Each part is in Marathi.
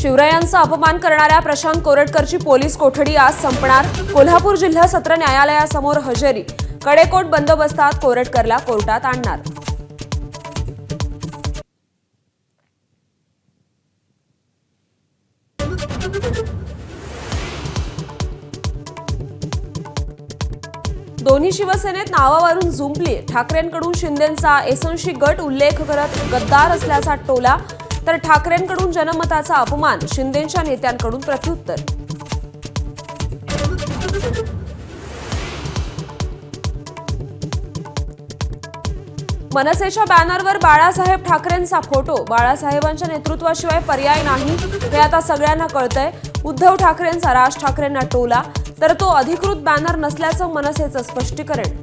शिवरायांचा अपमान करणाऱ्या प्रशांत कोरटकरची पोलीस कोठडी आज संपणार। कोल्हापूर जिल्हा सत्र न्यायालयासमोर हजेरी। कडेकोट बंदोबस्तात कोरटकरला कोर्टात आणणार। दोन्ही शिवसेनेत नावावरून झुंपली। ठाकरेंकडून शिंदेंचा एसएनसी गट उल्लेख करत गद्दार असल्याचा टोला, तर ठाकरेंकडून जनमताचा अपमान, शिंदेंच्या नेत्यांकडून प्रत्युत्तर। मनसेच्या बॅनरवर बाळासाहेब ठाकरेंचा फोटो। बाळासाहेबांच्या नेतृत्वाशिवाय पर्याय नाही हे आता सगळ्यांना कळतंय। उद्धव ठाकरेंचा राज ठाकरेंना टोला, तर तो अधिकृत बॅनर नसल्याचं मनसेचं स्पष्टीकरण।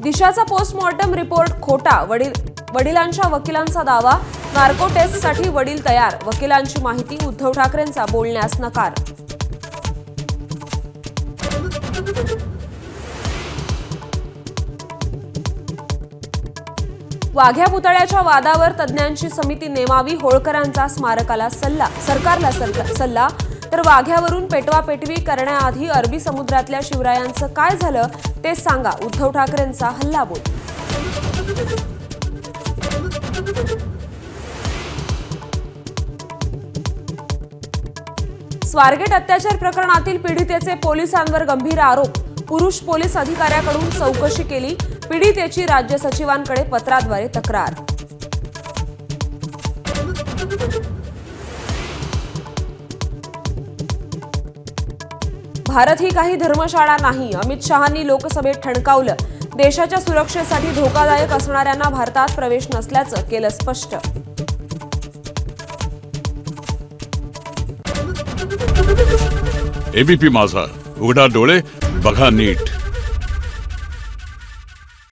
दिशाचा पोस्टमॉर्टम रिपोर्ट खोटा। वडिलांच्या वकिलांचा दावा। नार्को टेस्टसाठी वडील तयार। वकिलांची माहिती। उद्धव ठाकरेंचा बोलण्यास नकार। वाघ्या पुतळ्याच्या वादावर तज्ज्ञांची समिती नेमावी। होळकरांचा स्मारकाला सल्ला, सरकारला सल्ला। तर वाघ्यावरून पेटवापेटवी करण्याआधी अरबी समुद्रातल्या शिवरायांचं काय झालं ते सांगा, उद्धव ठाकरेंचा हल्लाबोल। स्वारगेट अत्याचार प्रकरणातील पीडितेचे पोलिसांवर गंभीर आरोप। पुरुष पोलीस अधिकाऱ्याकडून चौकशी केली। पीडितेची राज्य सचिवांकडे पत्राद्वारे तक्रार। भारत ही काही धर्मशाळा नाही। अमित शहांनी लोकसभेत ठणकावलं। देशाच्या सुरक्षेसाठी धोकादायक असणाऱ्यांना भारतात प्रवेश नसल्याचं केलं स्पष्ट। एबीपी माझा, उघडा डोळे बघा नीट।